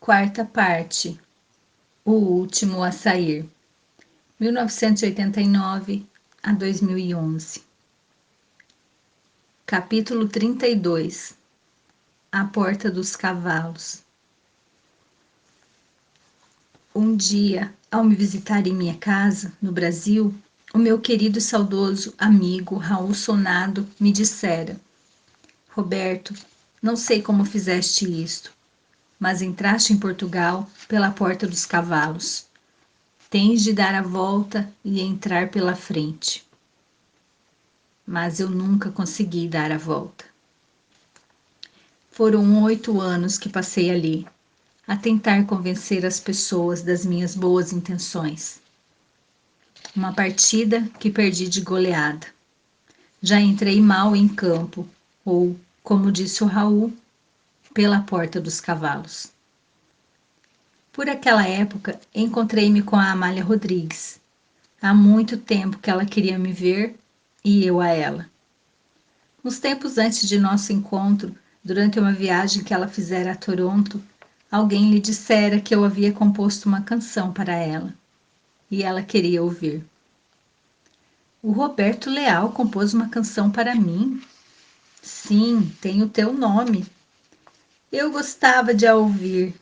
Quarta parte. O último a sair. 1989 a 2011. Capítulo 32. A Porta dos Cavalos. Um dia, ao me visitar em minha casa, no Brasil, o meu querido e saudoso amigo Raul Sonado me dissera: Roberto, não sei como fizeste isto, mas entraste em Portugal pela Porta dos Cavalos. Tens de dar a volta e entrar pela frente. Mas eu nunca consegui dar a volta. Foram 8 anos que passei ali, a tentar convencer as pessoas das minhas boas intenções. Uma partida que perdi de goleada. Já entrei mal em campo, ou, como disse o Raul, pela Porta dos Cavalos. Por aquela época, encontrei-me com a Amália Rodrigues. Há muito tempo que ela queria me ver e eu a ela. Uns tempos antes de nosso encontro, durante uma viagem que ela fizera a Toronto, alguém lhe dissera que eu havia composto uma canção para ela e ela queria ouvir. O Roberto Leal compôs uma canção para mim? Sim, tem o teu nome. Eu gostava de a ouvir.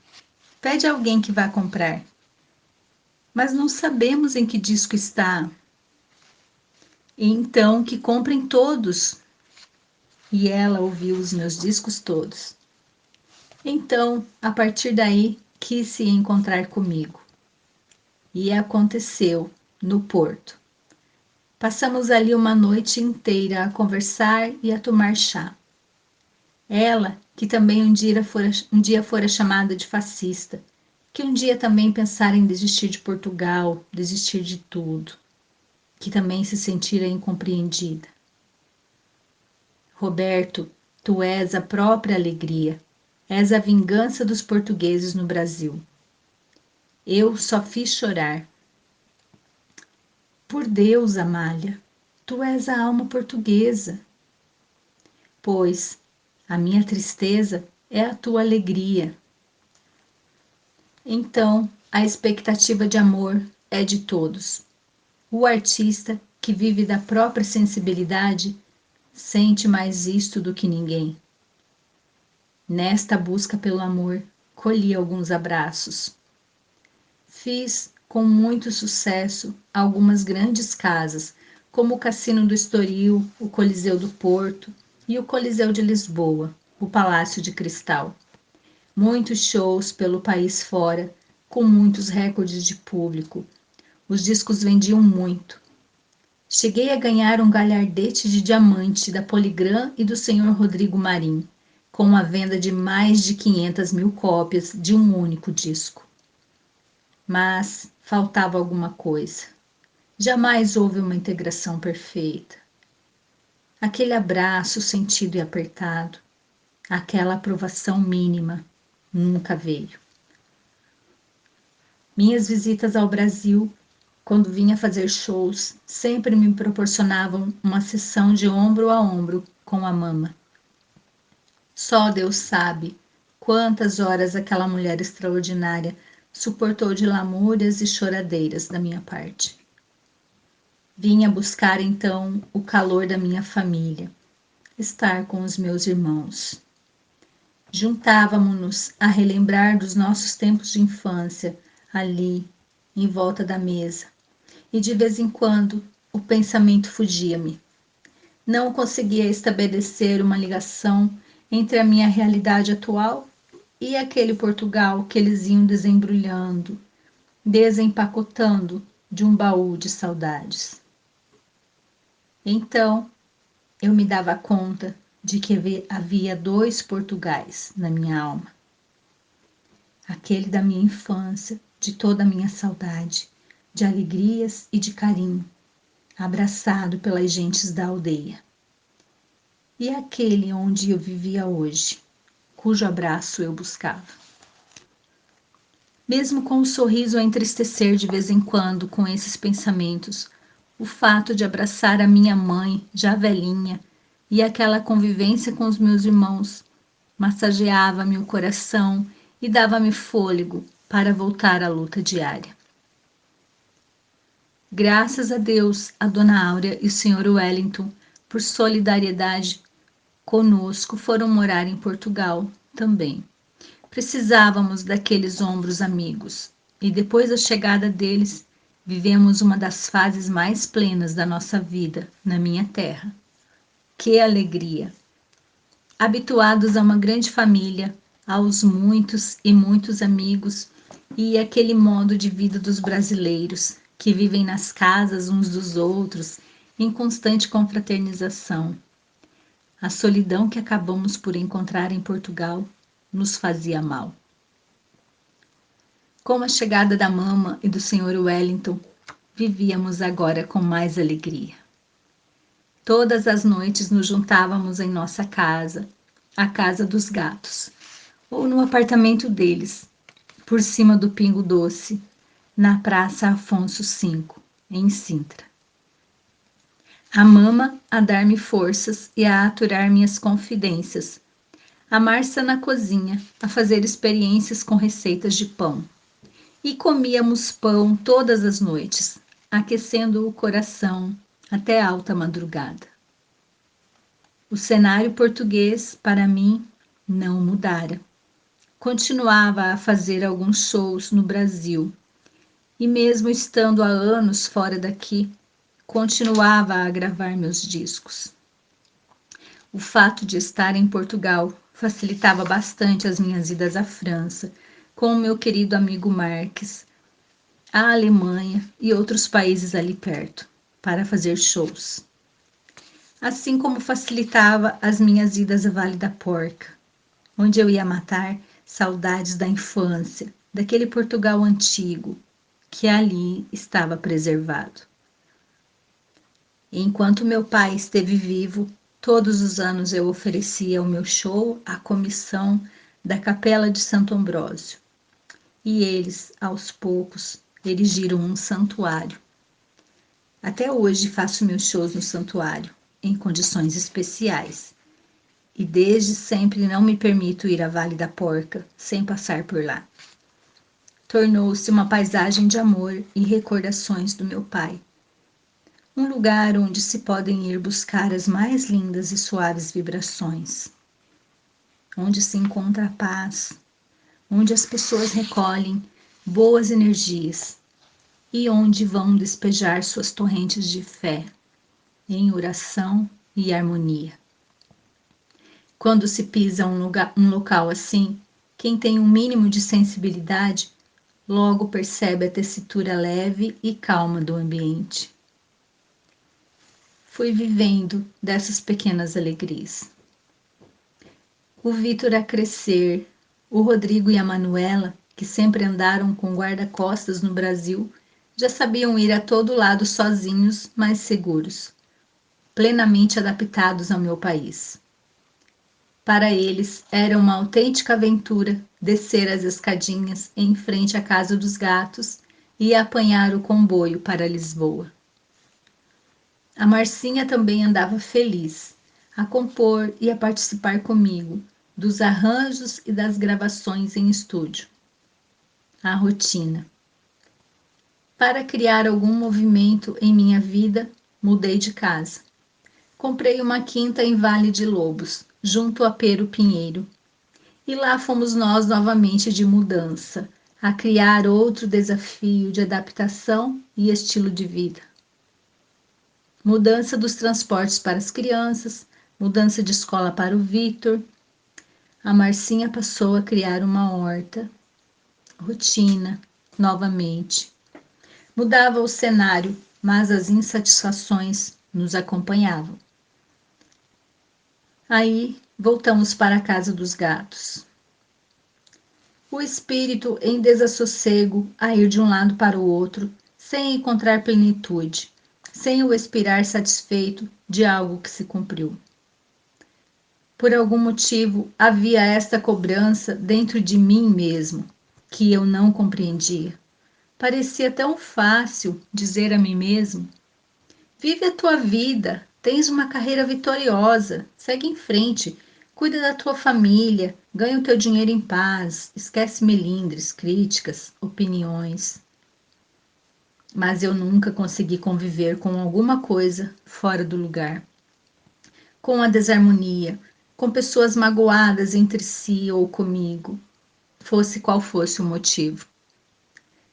Pede alguém que vá comprar. Mas não sabemos em que disco está. Então, que comprem todos. E ela ouviu os meus discos todos. Então, a partir daí, quis se encontrar comigo. E aconteceu, no Porto. Passamos ali uma noite inteira a conversar e a tomar chá. Ela, que também um dia fora chamada de fascista, que um dia também pensara em desistir de Portugal, desistir de tudo, que também se sentira incompreendida. Roberto, tu és a própria alegria, és a vingança dos portugueses no Brasil. Eu só fiz chorar. Por Deus, Amália, tu és a alma portuguesa. Pois a minha tristeza é a tua alegria. Então, a expectativa de amor é de todos. O artista, que vive da própria sensibilidade, sente mais isto do que ninguém. Nesta busca pelo amor, colhi alguns abraços. Fiz, com muito sucesso, algumas grandes casas, como o Cassino do Estoril, o Coliseu do Porto e o Coliseu de Lisboa, o Palácio de Cristal. Muitos shows pelo país fora, com muitos recordes de público. Os discos vendiam muito. Cheguei a ganhar um galhardete de diamante da Polygram e do Sr. Rodrigo Marim, com uma venda de mais de 500 mil cópias de um único disco. Mas faltava alguma coisa. Jamais houve uma integração perfeita. Aquele abraço sentido e apertado, aquela aprovação mínima, nunca veio. Minhas visitas ao Brasil, quando vinha fazer shows, sempre me proporcionavam uma sessão de ombro a ombro com a mama. Só Deus sabe quantas horas aquela mulher extraordinária suportou de lamúrias e choradeiras da minha parte. Vinha buscar então o calor da minha família, estar com os meus irmãos. Juntávamo-nos a relembrar dos nossos tempos de infância, ali, em volta da mesa, e de vez em quando o pensamento fugia-me. Não conseguia estabelecer uma ligação entre a minha realidade atual e aquele Portugal que eles iam desembrulhando, desempacotando de um baú de saudades. Então, eu me dava conta de que havia 2 Portugais na minha alma. Aquele da minha infância, de toda a minha saudade, de alegrias e de carinho, abraçado pelas gentes da aldeia. E aquele onde eu vivia hoje, cujo abraço eu buscava. Mesmo com o sorriso a entristecer de vez em quando com esses pensamentos, o fato de abraçar a minha mãe, já velhinha, e aquela convivência com os meus irmãos, massageava-me o coração e dava-me fôlego para voltar à luta diária. Graças a Deus, a Dona Áurea e o Sr. Wellington, por solidariedade conosco, foram morar em Portugal também. Precisávamos daqueles ombros amigos, e depois da chegada deles, vivemos uma das fases mais plenas da nossa vida na minha terra. Que alegria! Habituados a uma grande família, aos muitos e muitos amigos e aquele modo de vida dos brasileiros que vivem nas casas uns dos outros em constante confraternização. A solidão que acabamos por encontrar em Portugal nos fazia mal. Com a chegada da mama e do Sr. Wellington, vivíamos agora com mais alegria. Todas as noites nos juntávamos em nossa casa, a casa dos gatos, ou no apartamento deles, por cima do Pingo Doce, na Praça Afonso V, em Sintra. A mama a dar-me forças e a aturar minhas confidências. A Márcia na cozinha, a fazer experiências com receitas de pão. E comíamos pão todas as noites, aquecendo o coração até alta madrugada. O cenário português, para mim, não mudara. Continuava a fazer alguns shows no Brasil, e mesmo estando há anos fora daqui, continuava a gravar meus discos. O fato de estar em Portugal facilitava bastante as minhas idas à França, com o meu querido amigo Marques, à Alemanha e outros países ali perto, para fazer shows. Assim como facilitava as minhas idas a Vale da Porca, onde eu ia matar saudades da infância, daquele Portugal antigo, que ali estava preservado. Enquanto meu pai esteve vivo, todos os anos eu oferecia o meu show à comissão da Capela de Santo Ambrósio. E eles, aos poucos, erigiram um santuário. Até hoje faço meus shows no santuário, em condições especiais. E desde sempre não me permito ir a Vale da Porca sem passar por lá. Tornou-se uma paisagem de amor e recordações do meu pai. Um lugar onde se podem ir buscar as mais lindas e suaves vibrações. Onde se encontra a paz, onde as pessoas recolhem boas energias e onde vão despejar suas torrentes de fé, em oração e harmonia. Quando se pisa um local assim, quem tem um mínimo de sensibilidade logo percebe a tessitura leve e calma do ambiente. Fui vivendo dessas pequenas alegrias. O Vitor a crescer, o Rodrigo e a Manuela, que sempre andaram com guarda-costas no Brasil, já sabiam ir a todo lado sozinhos, mas seguros, plenamente adaptados ao meu país. Para eles, era uma autêntica aventura descer as escadinhas em frente à Casa dos Gatos e apanhar o comboio para Lisboa. A Marcinha também andava feliz, a compor e a participar comigo dos arranjos e das gravações em estúdio. A rotina. Para criar algum movimento em minha vida, mudei de casa. Comprei uma quinta em Vale de Lobos, junto a Pero Pinheiro. E lá fomos nós novamente de mudança, a criar outro desafio de adaptação e estilo de vida. Mudança dos transportes para as crianças, mudança de escola para o Vitor. A Marcinha passou a criar uma horta. Rotina, novamente. Mudava o cenário, mas as insatisfações nos acompanhavam. Aí voltamos para a Casa dos Gatos. O espírito em desassossego a ir de um lado para o outro, sem encontrar plenitude, sem o expirar satisfeito de algo que se cumpriu. Por algum motivo havia esta cobrança dentro de mim mesmo, que eu não compreendia. Parecia tão fácil dizer a mim mesmo: vive a tua vida, tens uma carreira vitoriosa, segue em frente, cuida da tua família, Ganha o teu dinheiro em paz, esquece melindres, críticas, opiniões. Mas eu nunca consegui conviver com alguma coisa fora do lugar. Com a desarmonia, com pessoas magoadas entre si ou comigo, fosse qual fosse o motivo.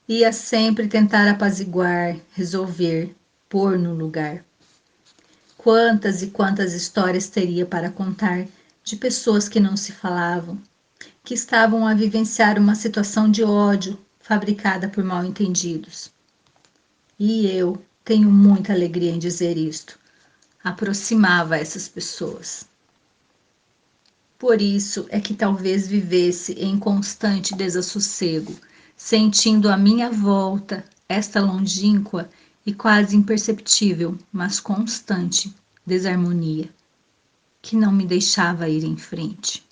Ia sempre tentar apaziguar, resolver, pôr no lugar. Quantas e quantas histórias teria para contar de pessoas que não se falavam, que estavam a vivenciar uma situação de ódio fabricada por mal-entendidos. E eu tenho muita alegria em dizer isto. Aproximava essas pessoas. Por isso é que talvez vivesse em constante desassossego, sentindo à minha volta esta longínqua e quase imperceptível, mas constante desarmonia, que não me deixava ir em frente.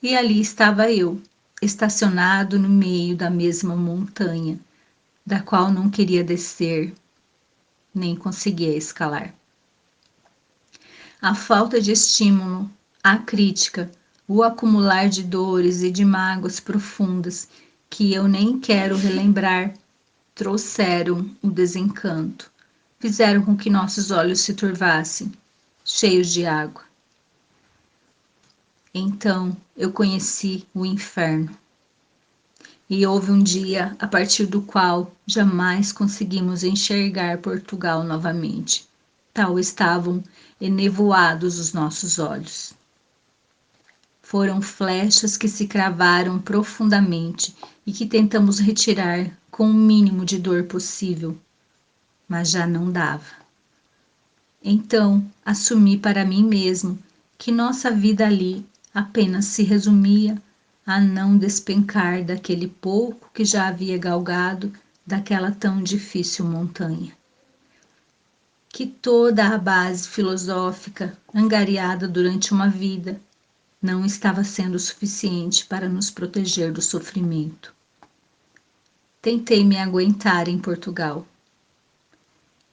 E ali estava eu, estacionado no meio da mesma montanha, da qual não queria descer, nem conseguia escalar. A falta de estímulo, a crítica, o acumular de dores e de mágoas profundas que eu nem quero relembrar, trouxeram o desencanto, fizeram com que nossos olhos se turvassem, cheios de água. Então eu conheci o inferno. E houve um dia a partir do qual jamais conseguimos enxergar Portugal novamente. Tal estavam enevoados os nossos olhos. Foram flechas que se cravaram profundamente e que tentamos retirar com o mínimo de dor possível, mas já não dava. Então assumi para mim mesmo que nossa vida ali apenas se resumia a não despencar daquele pouco que já havia galgado daquela tão difícil montanha. Que toda a base filosófica angariada durante uma vida não estava sendo suficiente para nos proteger do sofrimento. Tentei me aguentar em Portugal,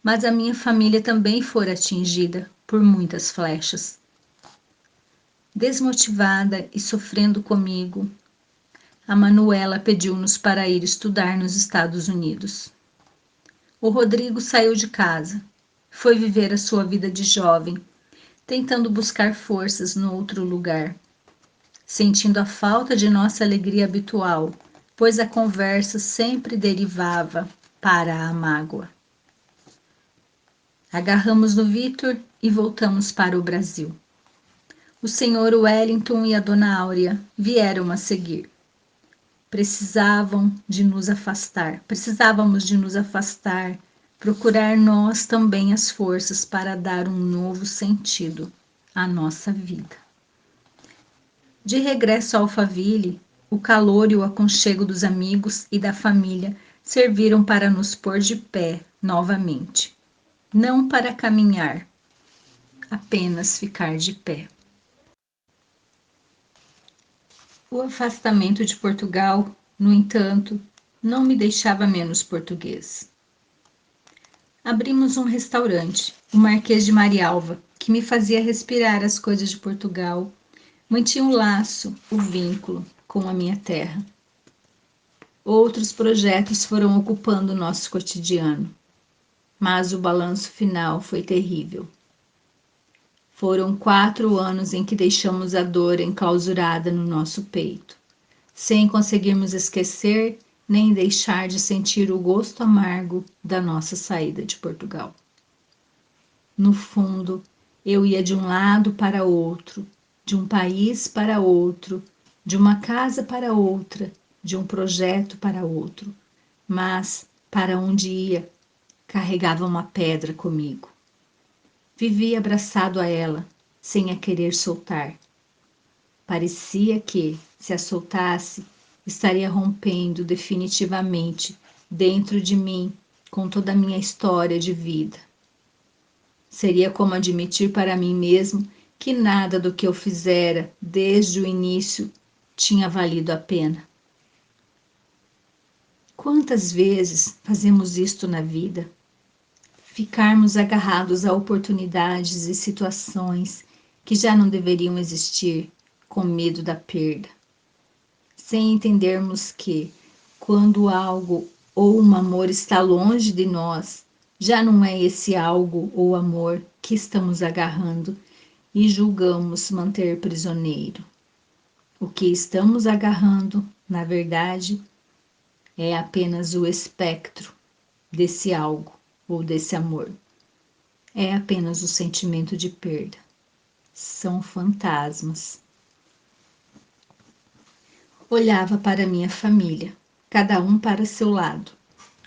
mas a minha família também fora atingida por muitas flechas. Desmotivada e sofrendo comigo, a Manuela pediu-nos para ir estudar nos Estados Unidos. O Rodrigo saiu de casa, foi viver a sua vida de jovem, tentando buscar forças no outro lugar, sentindo a falta de nossa alegria habitual, pois a conversa sempre derivava para a mágoa. Agarramos no Vitor e voltamos para o Brasil. O senhor Wellington e a dona Áurea vieram a seguir. Precisávamos de nos afastar, procurar nós também as forças para dar um novo sentido à nossa vida. De regresso ao Alphaville, o calor e o aconchego dos amigos e da família serviram para nos pôr de pé novamente. Não para caminhar, apenas ficar de pé. O afastamento de Portugal, no entanto, não me deixava menos português. Abrimos um restaurante, o Marquês de Marialva, que me fazia respirar as coisas de Portugal, mantinha o laço, o vínculo com a minha terra. Outros projetos foram ocupando o nosso cotidiano, mas o balanço final foi terrível. Foram 4 anos em que deixamos a dor enclausurada no nosso peito, sem conseguirmos esquecer nem deixar de sentir o gosto amargo da nossa saída de Portugal. No fundo, eu ia de um lado para outro, de um país para outro, de uma casa para outra, de um projeto para outro, mas para onde ia, carregava uma pedra comigo. Vivia abraçado a ela, sem a querer soltar. Parecia que, se a soltasse, estaria rompendo definitivamente dentro de mim com toda a minha história de vida. Seria como admitir para mim mesmo que nada do que eu fizera desde o início tinha valido a pena. Quantas vezes fazemos isto na vida? Ficarmos agarrados a oportunidades e situações que já não deveriam existir, com medo da perda, sem entendermos que, quando algo ou um amor está longe de nós, já não é esse algo ou amor que estamos agarrando e julgamos manter prisioneiro. O que estamos agarrando, na verdade, é apenas o espectro desse algo ou desse amor. É apenas o sentimento de perda. São fantasmas. Olhava para minha família, cada um para seu lado.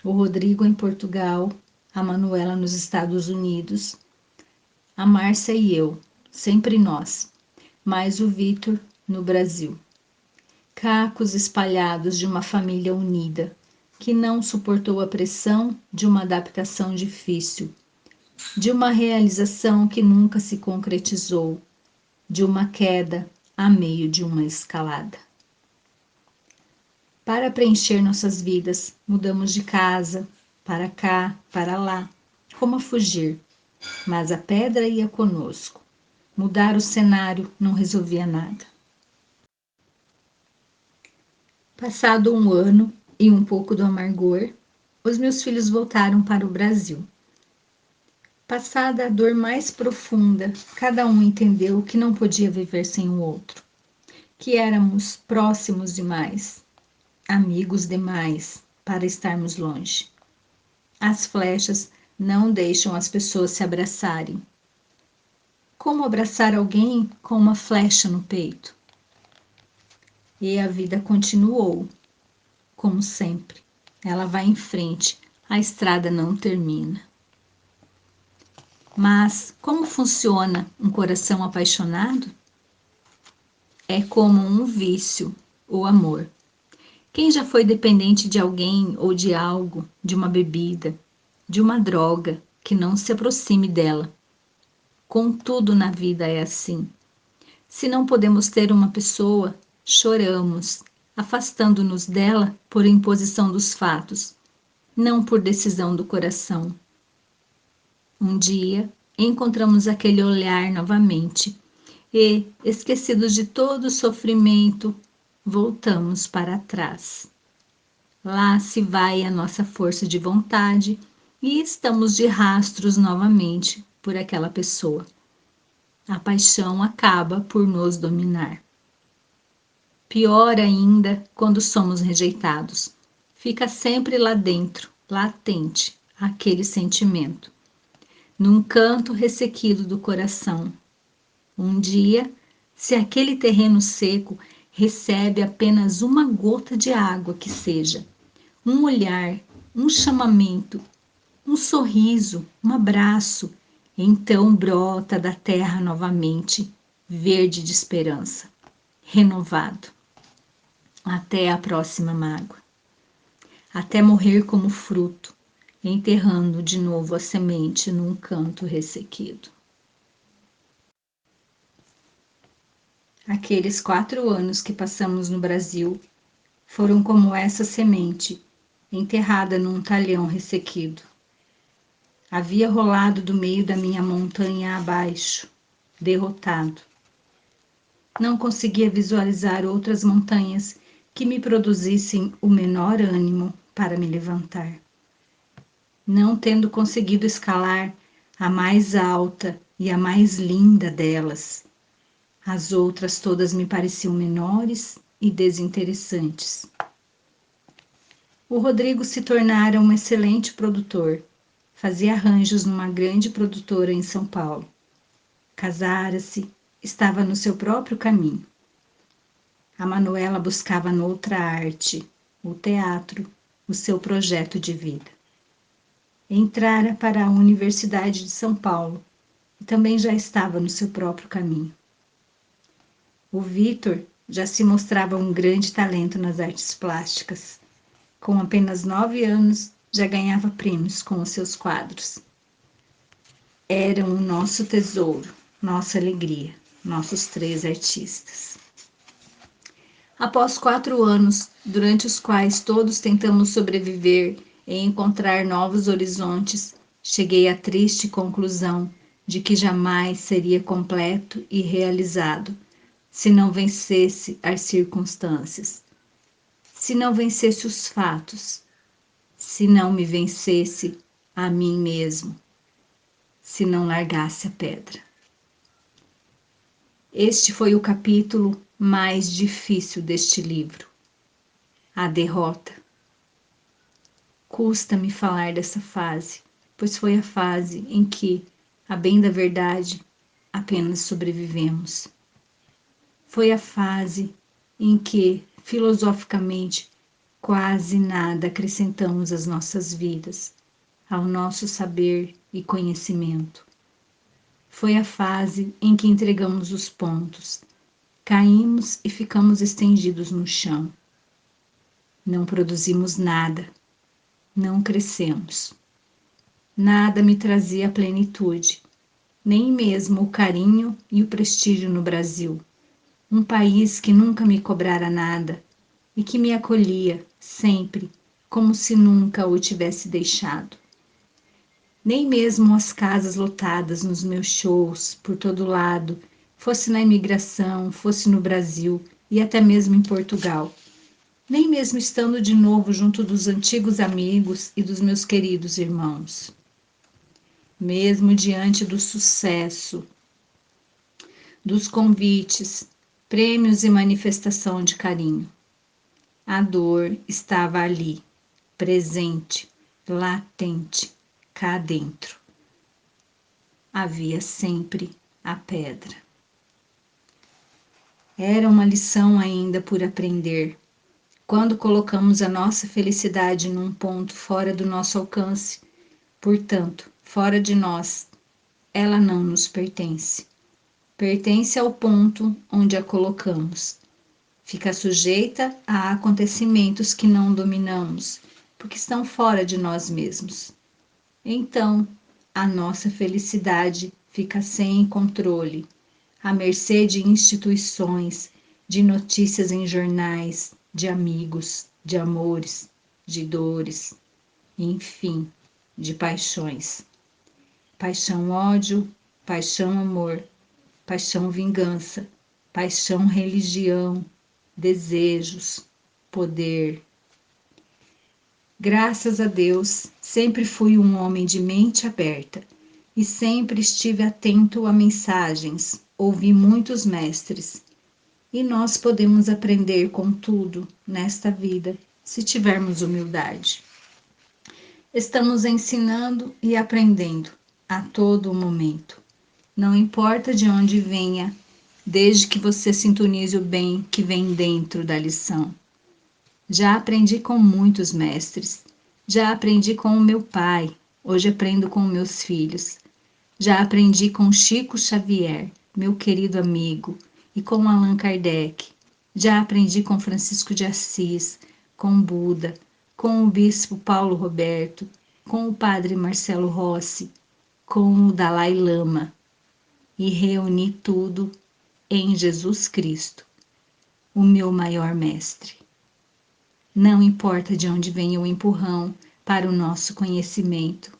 O Rodrigo em Portugal, a Manuela nos Estados Unidos, a Márcia e eu, sempre nós, mais o Vitor no Brasil. Cacos espalhados de uma família unida, que não suportou a pressão de uma adaptação difícil, de uma realização que nunca se concretizou, de uma queda a meio de uma escalada. Para preencher nossas vidas, mudamos de casa, para cá, para lá, como a fugir, mas a pedra ia conosco. Mudar o cenário não resolvia nada. Passado um ano e um pouco do amargor, os meus filhos voltaram para o Brasil. Passada a dor mais profunda, cada um entendeu que não podia viver sem o outro, que éramos próximos demais, amigos demais para estarmos longe. As flechas não deixam as pessoas se abraçarem. Como abraçar alguém com uma flecha no peito? E a vida continuou, como sempre. Ela vai em frente, a estrada não termina. Mas como funciona um coração apaixonado? É como um vício, o amor. Quem já foi dependente de alguém ou de algo, de uma bebida, de uma droga, que não se aproxime dela? Contudo, na vida é assim. Se não podemos ter uma pessoa, choramos, afastando-nos dela por imposição dos fatos, não por decisão do coração. Um dia, encontramos aquele olhar novamente e, esquecidos de todo o sofrimento, voltamos para trás. Lá se vai a nossa força de vontade e estamos de rastros novamente por aquela pessoa. A paixão acaba por nos dominar. Pior ainda quando somos rejeitados. Fica sempre lá dentro, latente, aquele sentimento, num canto ressequido do coração. Um dia, se aquele terreno seco recebe apenas uma gota de água que seja, um olhar, um chamamento, um sorriso, um abraço, então brota da terra novamente, verde de esperança, renovado. Até a próxima mágoa. Até morrer como fruto, enterrando de novo a semente num canto ressequido. Aqueles 4 anos que passamos no Brasil foram como essa semente, enterrada num talhão ressequido. Havia rolado do meio da minha montanha abaixo, derrotado. Não conseguia visualizar outras montanhas que me produzissem o menor ânimo para me levantar. Não tendo conseguido escalar a mais alta e a mais linda delas, as outras todas me pareciam menores e desinteressantes. O Rodrigo se tornara um excelente produtor. Fazia arranjos numa grande produtora em São Paulo. Casara-se, estava no seu próprio caminho. A Manuela buscava noutra arte, o teatro, o seu projeto de vida. Entrara para a Universidade de São Paulo e também já estava no seu próprio caminho. O Vitor já se mostrava um grande talento nas artes plásticas. Com apenas 9 anos, já ganhava prêmios com os seus quadros. Eram o nosso tesouro, nossa alegria, nossos 3 artistas. Após 4 anos, durante os quais todos tentamos sobreviver e encontrar novos horizontes, cheguei à triste conclusão de que jamais seria completo e realizado se não vencesse as circunstâncias, se não vencesse os fatos, se não me vencesse a mim mesmo, se não largasse a pedra. Este foi o capítulo mais difícil deste livro, a derrota. Custa-me falar dessa fase, pois foi a fase em que, a bem da verdade, apenas sobrevivemos. Foi a fase em que, filosoficamente, quase nada acrescentamos às nossas vidas, ao nosso saber e conhecimento. Foi a fase em que entregamos os pontos, caímos e ficamos estendidos no chão. Não produzimos nada, não crescemos. Nada me trazia plenitude, nem mesmo o carinho e o prestígio no Brasil, um país que nunca me cobrara nada e que me acolhia sempre, como se nunca o tivesse deixado. Nem mesmo as casas lotadas nos meus shows, por todo lado, fosse na imigração, fosse no Brasil e até mesmo em Portugal. Nem mesmo estando de novo junto dos antigos amigos e dos meus queridos irmãos. Mesmo diante do sucesso, dos convites, prêmios e manifestação de carinho, a dor estava ali, presente, latente, cá dentro. Havia sempre a pedra. Era uma lição ainda por aprender. Quando colocamos a nossa felicidade num ponto fora do nosso alcance, portanto, fora de nós, ela não nos pertence. Pertence ao ponto onde a colocamos. Fica sujeita a acontecimentos que não dominamos, porque estão fora de nós mesmos. Então, a nossa felicidade fica sem controle, à mercê de instituições, de notícias em jornais, de amigos, de amores, de dores, enfim, de paixões. Paixão-ódio, paixão-amor, paixão-vingança, paixão-religião, desejos, poder. Graças a Deus, sempre fui um homem de mente aberta e sempre estive atento a mensagens, ouvi muitos mestres. E nós podemos aprender com tudo nesta vida, se tivermos humildade. Estamos ensinando e aprendendo a todo momento. Não importa de onde venha, desde que você sintonize o bem que vem dentro da lição. Já aprendi com muitos mestres. Já aprendi com o meu pai. Hoje aprendo com meus filhos. Já aprendi com Chico Xavier, meu querido amigo, e com Allan Kardec. Já aprendi com Francisco de Assis, com Buda, com o bispo Paulo Roberto, com o padre Marcelo Rossi, com o Dalai Lama. E reuni tudo em Jesus Cristo, o meu maior mestre. Não importa de onde venha o empurrão para o nosso conhecimento,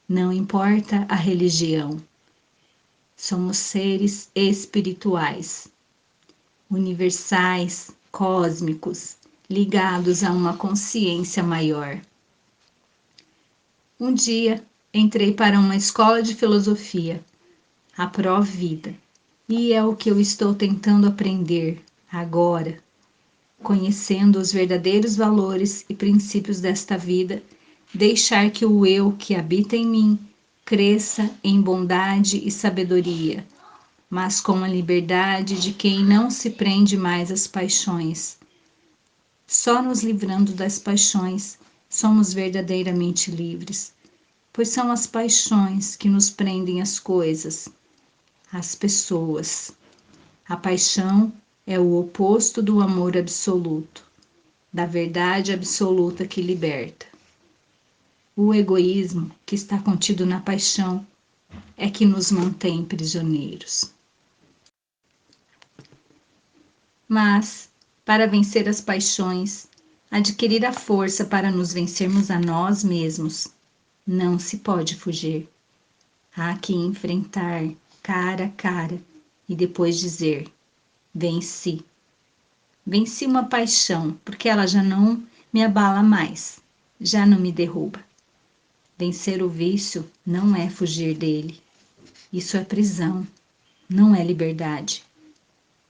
não importa a religião. Somos seres espirituais, universais, cósmicos, ligados a uma consciência maior. Um dia entrei para uma escola de filosofia, a Pró-Vida, e é o que eu estou tentando aprender agora, conhecendo os verdadeiros valores e princípios desta vida, deixar que o eu que habita em mim cresça em bondade e sabedoria, mas com a liberdade de quem não se prende mais às paixões. Só nos livrando das paixões somos verdadeiramente livres, pois são as paixões que nos prendem às coisas, às pessoas. A paixão é o oposto do amor absoluto, da verdade absoluta que liberta. O egoísmo que está contido na paixão é que nos mantém prisioneiros. Mas, para vencer as paixões, adquirir a força para nos vencermos a nós mesmos, não se pode fugir. Há que enfrentar cara a cara e depois dizer: Venci. Venci uma paixão, porque ela já não me abala mais, já não me derruba. Vencer o vício não é fugir dele. Isso é prisão, não é liberdade.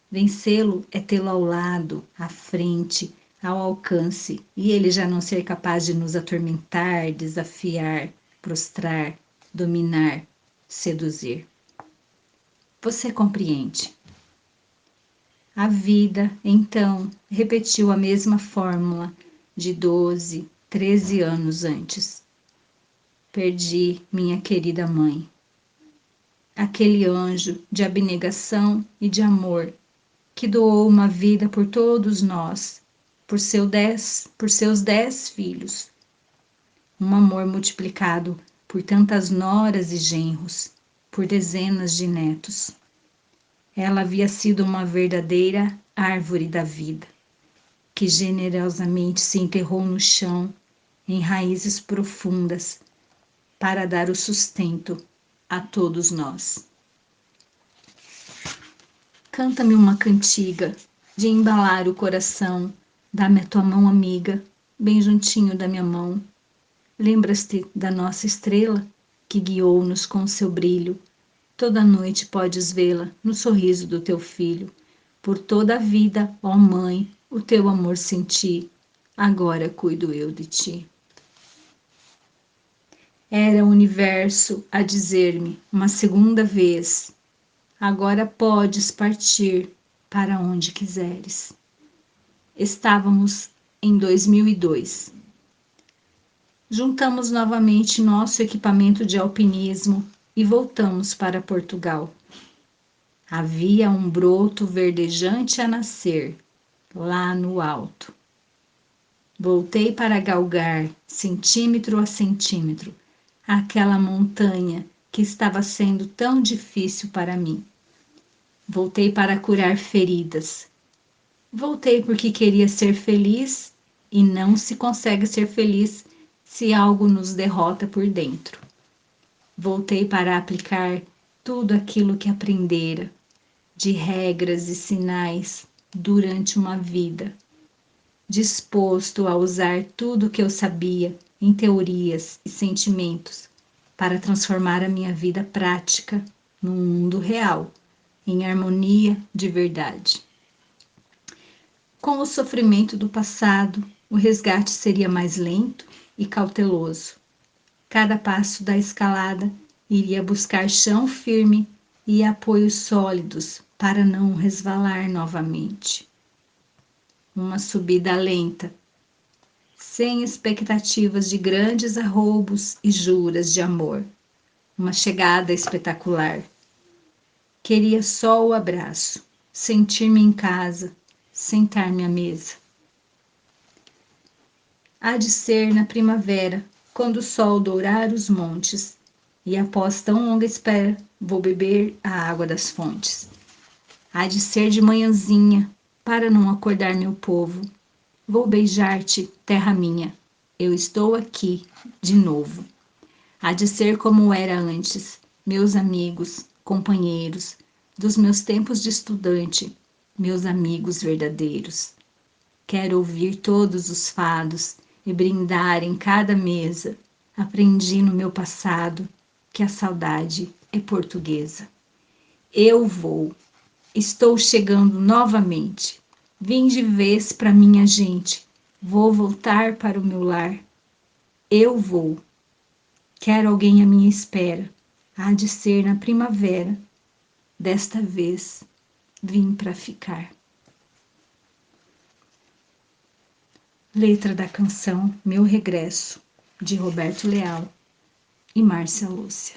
Vencê-lo é tê-lo ao lado, à frente, ao alcance, e ele já não ser capaz de nos atormentar, desafiar, prostrar, dominar, seduzir. Você compreende? A vida, então, repetiu a mesma fórmula de 12, 13 anos antes. Perdi minha querida mãe. Aquele anjo de abnegação e de amor que doou uma vida por todos nós, por seus 10 filhos. Um amor multiplicado por tantas noras e genros, por dezenas de netos. Ela havia sido uma verdadeira árvore da vida, que generosamente se enterrou no chão, em raízes profundas, para dar o sustento a todos nós. Canta-me uma cantiga de embalar o coração, dá-me a tua mão amiga, bem juntinho da minha mão. Lembras-te da nossa estrela, que guiou-nos com seu brilho? Toda noite podes vê-la no sorriso do teu filho. Por toda a vida, ó mãe, o teu amor senti, agora cuido eu de ti. Era o universo a dizer-me uma segunda vez: agora podes partir para onde quiseres. Estávamos em 2002. Juntamos novamente nosso equipamento de alpinismo e voltamos para Portugal. Havia um broto verdejante a nascer, lá no alto. Voltei para galgar, centímetro a centímetro, aquela montanha que estava sendo tão difícil para mim. Voltei para curar feridas. Voltei porque queria ser feliz e não se consegue ser feliz se algo nos derrota por dentro. Voltei para aplicar tudo aquilo que aprendera, de regras e sinais durante uma vida, disposto a usar tudo o que eu sabia em teorias e sentimentos para transformar a minha vida prática num mundo real, em harmonia de verdade. Com o sofrimento do passado, o resgate seria mais lento e cauteloso. Cada passo da escalada iria buscar chão firme e apoios sólidos para não resvalar novamente. Uma subida lenta, sem expectativas de grandes arroubos e juras de amor. Uma chegada espetacular. Queria só o abraço, sentir-me em casa, sentar-me à mesa. Há de ser na primavera, quando o sol dourar os montes, e após tão longa espera, vou beber a água das fontes. Há de ser de manhãzinha, para não acordar meu povo. Vou beijar-te, terra minha, eu estou aqui de novo. Há de ser como era antes, meus amigos, companheiros, dos meus tempos de estudante, meus amigos verdadeiros. Quero ouvir todos os fados e brindar em cada mesa. Aprendi no meu passado que a saudade é portuguesa. Eu vou, estou chegando novamente. Vim de vez para minha gente, vou voltar para o meu lar. Eu vou, quero alguém à minha espera. Há de ser na primavera, desta vez vim para ficar. Letra da canção Meu Regresso, de Roberto Leal e Márcia Lúcia.